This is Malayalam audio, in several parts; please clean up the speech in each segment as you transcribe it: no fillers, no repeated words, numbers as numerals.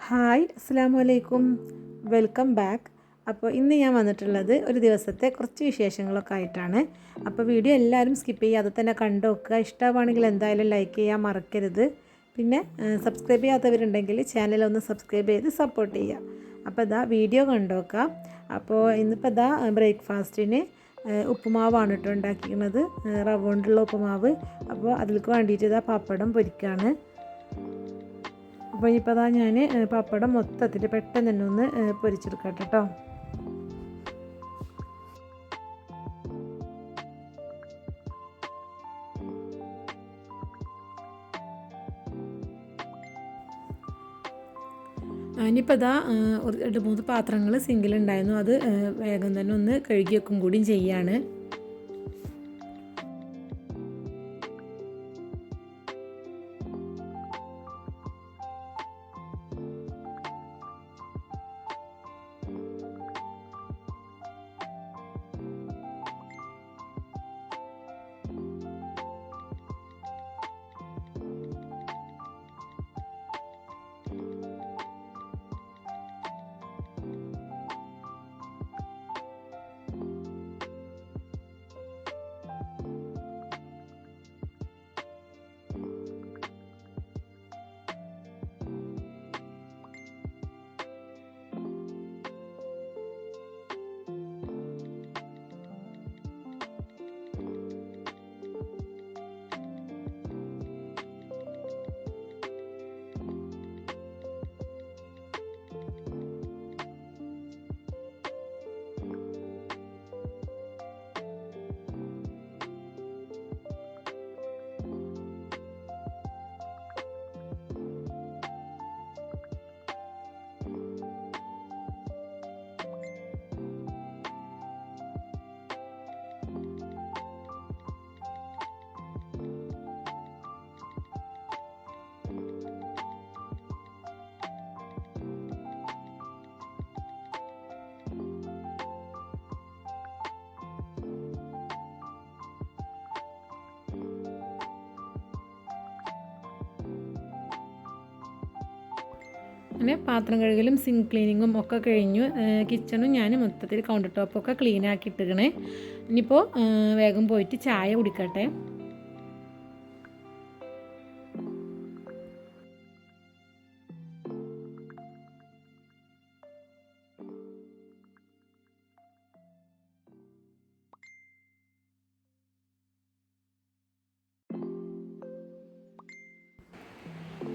ഹായ് അസ്സലാമു അലൈക്കും, വെൽക്കം ബാക്ക്. അപ്പോൾ ഇന്ന് ഞാൻ വന്നിട്ടുള്ളത് ഒരു ദിവസത്തെ കുറച്ച് വിശേഷങ്ങളൊക്കെ ആയിട്ടാണ്. അപ്പോൾ വീഡിയോ എല്ലാവരും സ്കിപ്പ് ചെയ്യാതെ തന്നെ കണ്ടു നോക്കുക. ഇഷ്ടമാണെങ്കിൽ എന്തായാലും ലൈക്ക് ചെയ്യാൻ മറക്കരുത്. പിന്നെ സബ്സ്ക്രൈബ് ചെയ്യാത്തവരുണ്ടെങ്കിൽ ചാനൽ ഒന്ന് സബ്സ്ക്രൈബ് ചെയ്ത് സപ്പോർട്ട് ചെയ്യുക. അപ്പോൾ ഇതാ വീഡിയോ കണ്ടു നോക്കാം. അപ്പോൾ ഇന്നിപ്പോൾ ഇതാ ബ്രേക്ക്ഫാസ്റ്റിന് ഉപ്പുമാവാണ് കേട്ടോ ഉണ്ടാക്കിയിരിക്കുന്നത്, റവ കൊണ്ടുള്ള ഉപ്പുമാവ്. അപ്പോൾ അതിലേക്ക് വേണ്ടിയിട്ട് ഇതാ പപ്പടം പൊരിക്കുകയാണ്. അപ്പോൾ ഇപ്പോൾ അതാ ഞാൻ പപ്പടം മൊത്തത്തിൽ പെട്ടെന്ന് തന്നെ ഒന്ന് പൊരിച്ചെടുക്കട്ടെ കേട്ടോ. ഇനിയിപ്പോൾ ഇതാ 2-3 പാത്രങ്ങൾ സിങ്കിലുണ്ടായിരുന്നു, അത് വേഗം തന്നെ ഒന്ന് കഴുകി വെക്കും കൂടിയും ചെയ്യാണ്. അങ്ങനെ പാത്രം കഴുകലും സിങ്ക് ക്ലീനിങ്ങും ഒക്കെ കഴിഞ്ഞു. കിച്ചണും ഞാൻ മൊത്തത്തിൽ കൗണ്ടർ ടോപ്പൊക്കെ ക്ലീൻ ആക്കി ഇട്ടിക്കണേ. ഇനിയിപ്പോൾ വേഗം പോയിട്ട് ചായ കുടിക്കട്ടെ.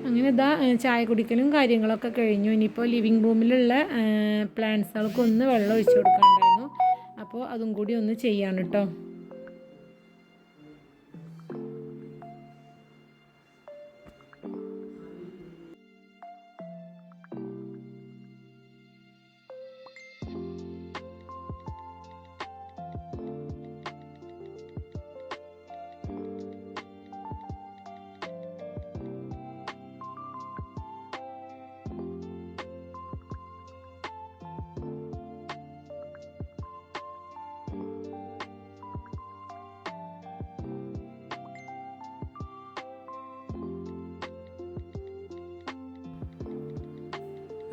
അങ്ങനെ ഇതാ ചായ കുടിക്കലും കാര്യങ്ങളൊക്കെ കഴിഞ്ഞു. ഇനിയിപ്പോൾ ലിവിങ് റൂമിലുള്ള പ്ലാന്റ്സുകൾക്കൊന്ന് വെള്ളം ഒഴിച്ചു കൊടുക്കാനുണ്ടായിരുന്നു, അപ്പോൾ അതും കൂടി ഒന്ന് ചെയ്യാണ് കേട്ടോ.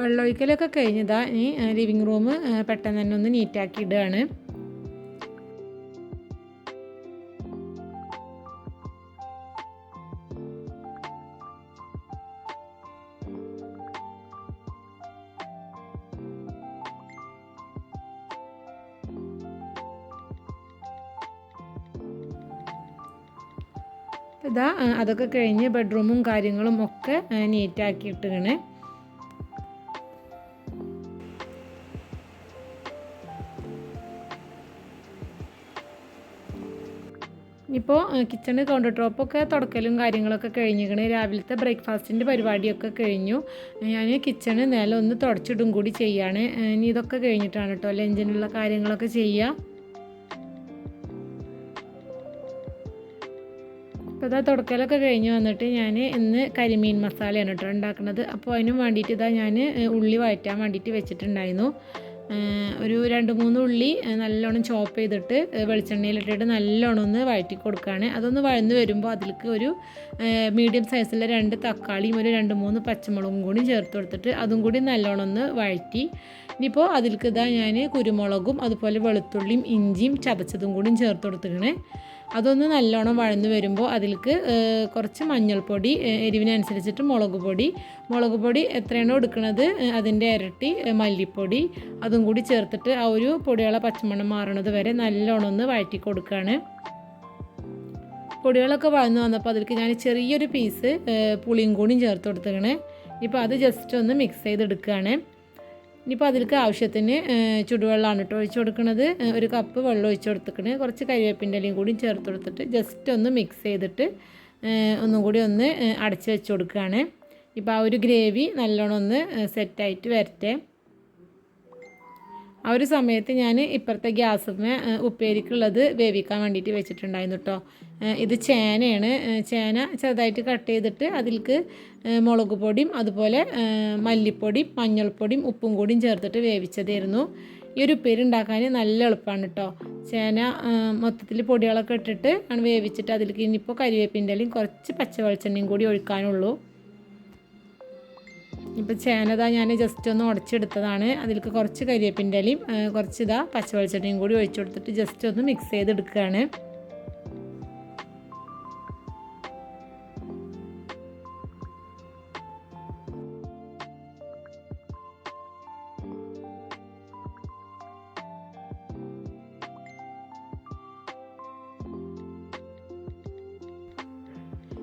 വെള്ളമൊഴിക്കലൊക്കെ കഴിഞ്ഞതാ. ഇനി ലിവിങ് റൂം പെട്ടെന്ന് തന്നെ ഒന്ന് നീറ്റാക്കി ഇടുകയാണ്. ഇതാ അതൊക്കെ കഴിഞ്ഞ് ബെഡ്റൂമും കാര്യങ്ങളും ഒക്കെ നീറ്റാക്കി ഇട്ടുകയാണ്. ഇപ്പോൾ കിച്ചണ് കൗണ്ടർ ടോപ്പൊക്കെ തുടക്കലും കാര്യങ്ങളൊക്കെ കഴിഞ്ഞിരിക്കണേ. രാവിലത്തെ ബ്രേക്ക്ഫാസ്റ്റിൻ്റെ പരിപാടിയൊക്കെ കഴിഞ്ഞു. ഞാൻ കിച്ചണ് നിലം ഒന്ന് തുടച്ചിടും കൂടി ചെയ്യാണ്. ഇനി ഇതൊക്കെ കഴിഞ്ഞിട്ടാണ് കേട്ടോ ലഞ്ചിനുള്ള കാര്യങ്ങളൊക്കെ ചെയ്യുക. അപ്പോൾ ഇതാ തുടക്കലൊക്കെ കഴിഞ്ഞ് വന്നിട്ട് ഞാൻ ഇന്ന് കരിമീൻ മസാലയാണ് കേട്ടോ ഉണ്ടാക്കുന്നത്. അപ്പോൾ അതിനും വേണ്ടിയിട്ട് ഇതാ ഞാൻ ഉള്ളി വഴറ്റാൻ വേണ്ടിയിട്ട് വെച്ചിട്ടുണ്ടായിരുന്നു. ഒരു 2-3 ഉള്ളി നല്ലോണം ചോപ്പ് ചെയ്തിട്ട് വെളിച്ചെണ്ണയിലിട്ടിട്ട് നല്ലോണം ഒന്ന് വഴറ്റി കൊടുക്കുകയാണ്. അതൊന്ന് വഴന്ന് വരുമ്പോൾ അതിലേക്ക് ഒരു മീഡിയം സൈസിലെ 2 തക്കാളിയും ഒരു 2-3 പച്ചമുളകും കൂടി ചേർത്ത് കൊടുത്തിട്ട് അതും കൂടി നല്ലോണം ഒന്ന് വഴറ്റി. ഇനിയിപ്പോൾ അതിലേക്ക് ഞാൻ കുരുമുളകും അതുപോലെ വെളുത്തുള്ളിയും ഇഞ്ചിയും ചതച്ചതും കൂടിയും ചേർത്ത് കൊടുത്തിരിക്കണേ. അതൊന്ന് നല്ലോണം വഴന്ന് വരുമ്പോൾ അതിലേക്ക് കുറച്ച് മഞ്ഞൾപ്പൊടി, എരിവിനനുസരിച്ചിട്ട് മുളക് പൊടി എത്രയാണോ എടുക്കുന്നത് അതിൻ്റെ ഇരട്ടി മല്ലിപ്പൊടി അതും കൂടി ചേർത്തിട്ട് ആ ഒരു പൊടികളെ പച്ചമണം മാറണത് വരെ നല്ലോണം ഒന്ന് വഴറ്റി കൊടുക്കുകയാണ്. പൊടികളൊക്കെ വഴന്ന് വന്നപ്പോൾ അതിലേക്ക് ഞാൻ ചെറിയൊരു പീസ് പുളിയും കൂടിയും ചേർത്ത് കൊടുത്തിരിക്കണേ. ഇപ്പോൾ അത് ജസ്റ്റ് ഒന്ന് മിക്സ് ചെയ്തെടുക്കുകയാണ്. ഇനിയിപ്പോൾ അതിലേക്ക് ആവശ്യത്തിന് ചുടുവെള്ളമാണ് കേട്ടോ ഒഴിച്ച് കൊടുക്കുന്നത്. 1 കപ്പ് വെള്ളം ഒഴിച്ച് കൊടുത്തിട്ട് കുറച്ച് കരിവേപ്പിൻ്റെ ഇലയും കൂടി ചേർത്ത് കൊടുത്തിട്ട് ജസ്റ്റ് ഒന്ന് മിക്സ് ചെയ്തിട്ട് ഒന്നും കൂടി ഒന്ന് അടച്ച് വെച്ച് കൊടുക്കുകയാണ്. ഇപ്പോൾ ആ ഒരു ഗ്രേവി നല്ലോണം ഒന്ന് സെറ്റായിട്ട് വരട്ടെ. ആ ഒരു സമയത്ത് ഞാൻ ഇപ്പുറത്തെ ഗ്യാസിന്മേൽ ഉപ്പേരിക്കുള്ളത് വേവിക്കാൻ വേണ്ടിയിട്ട് വെച്ചിട്ടുണ്ടായിരുന്നു കേട്ടോ. ഇത് ചേനയാണ്. ചേന ചെറുതായിട്ട് കട്ട് ചെയ്തിട്ട് അതിലേക്ക് മുളക് പൊടിയും അതുപോലെ മല്ലിപ്പൊടിയും മഞ്ഞൾപ്പൊടിയും ഉപ്പും കൂടിയും ചേർത്തിട്ട് വേവിച്ചതായിരുന്നു. ഈ ഒരു ഉപ്പേരി ഉണ്ടാക്കാൻ നല്ല എളുപ്പമാണ് കേട്ടോ. ചേന മൊത്തത്തിൽ പൊടികളൊക്കെ ഇട്ടിട്ട് ആണ് വേവിച്ചിട്ട് അതിലേക്ക് ഇനിയിപ്പോൾ കരിവേപ്പിൻ്റെ ഇലയും കുറച്ച് പച്ച വെളിച്ചെണ്ണയും കൂടി ഒഴിക്കാനുള്ളൂ. ഇപ്പോൾ ചേനതാ ഞാൻ ജസ്റ്റ് ഒന്ന് ഉടച്ചെടുത്തതാണ്. അതിലേക്ക് കുറച്ച് കരിവേപ്പിൻ്റെ ഇലയും കുറച്ച് പച്ച വെളിച്ചെണ്ണയും കൂടി ഒഴിച്ചു കൊടുത്തിട്ട് ജസ്റ്റ് ഒന്ന് മിക്സ് ചെയ്തെടുക്കുകയാണ്.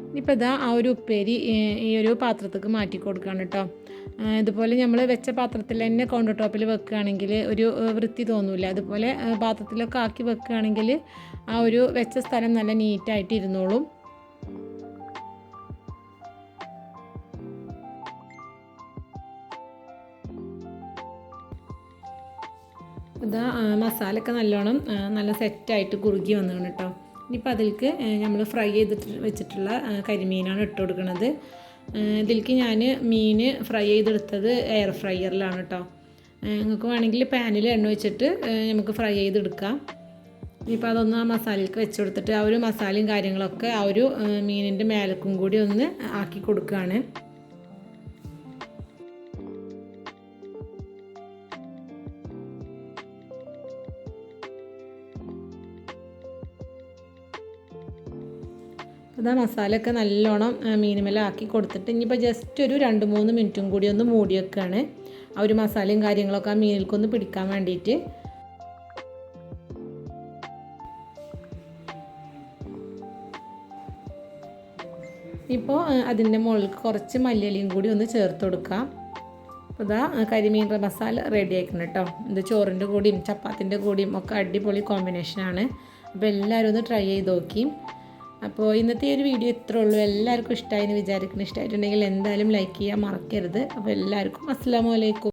ഇനിയിപ്പോൾ ആ ഒരു ഉപ്പേരി ഈ ഒരു പാത്രത്തേക്ക് മാറ്റി കൊടുക്കുകയാണ് കേട്ടോ. ഇതുപോലെ നമ്മൾ വെച്ച പാത്രത്തിൽ തന്നെ കൗണ്ടർ ടോപ്പിൽ വെക്കുകയാണെങ്കിൽ ഒരു വൃത്തി തോന്നില്ല. അതുപോലെ പാത്രത്തിലൊക്കെ ആക്കി വെക്കുകയാണെങ്കിൽ ആ ഒരു വെച്ച സ്ഥലം നല്ല നീറ്റായിട്ട് ഇരുന്നോളും. മസാലയൊക്കെ നല്ലോണം നല്ല സെറ്റായിട്ട് കുറുകി വന്നതാണ് കേട്ടോ. ഇനിയിപ്പോൾ അതിലേക്ക് നമ്മൾ ഫ്രൈ ചെയ്തിട്ട് വെച്ചിട്ടുള്ള കരിമീനാണ് ഇട്ട് കൊടുക്കുന്നത്. ഇതിലേക്ക് ഞാൻ മീൻ ഫ്രൈ ചെയ്തെടുത്തത് എയർ ഫ്രയറിലാണ് കേട്ടോ. നിങ്ങൾക്ക് വേണമെങ്കിൽ പാനിൽ എണ്ണ വെച്ചിട്ട് നമുക്ക് ഫ്രൈ ചെയ്തെടുക്കാം. ഇനിയിപ്പോൾ അതൊന്ന് ആ മസാലയ്ക്ക് വെച്ച് കൊടുത്തിട്ട് ആ ഒരു മസാലയും കാര്യങ്ങളൊക്കെ ആ ഒരു മീനിൻ്റെ മേലക്കും കൂടി ഒന്ന് ആക്കി കൊടുക്കുകയാണ്. അത് ആ മസാലയൊക്കെ നല്ലോണം മീനുമേലെ ആക്കി കൊടുത്തിട്ട് ഇനിയിപ്പോൾ ജസ്റ്റ് ഒരു 2-3 മിനിറ്റും കൂടി ഒന്ന് മൂടി വെക്കുകയാണ്. ആ ഒരു മസാലയും കാര്യങ്ങളൊക്കെ ആ മീനിൽക്കൊന്ന് പിടിക്കാൻ വേണ്ടിയിട്ട്. ഇപ്പോൾ അതിൻ്റെ മുകളിൽ കുറച്ച് മല്ലിയിലയും കൂടി ഒന്ന് ചേർത്ത് കൊടുക്കാം. അപ്പോൾ കരിമീൻ മസാല റെഡി ആക്കണം കേട്ടോ. ഇത് ചോറിൻ്റെ കൂടിയും ചപ്പാത്തിൻ്റെ കൂടിയും ഒക്കെ അടിപൊളി കോമ്പിനേഷനാണ്. അപ്പോൾ എല്ലാവരും ഒന്ന് ട്രൈ ചെയ്ത് നോക്കി. അപ്പോൾ ഇന്നത്തെ ഈ ഒരു വീഡിയോ ഇത്രേ ഉള്ളൂ. എല്ലാവർക്കും ഇഷ്ടമായി എന്ന് വിചാരിക്കുന്നു. ഇഷ്ടമായിട്ടുണ്ടെങ്കിൽ എന്തായാലും ലൈക്ക് ചെയ്യാൻ മറക്കരുത്. അപ്പോൾ എല്ലാവർക്കും അസ്സലാമു അലൈക്കും.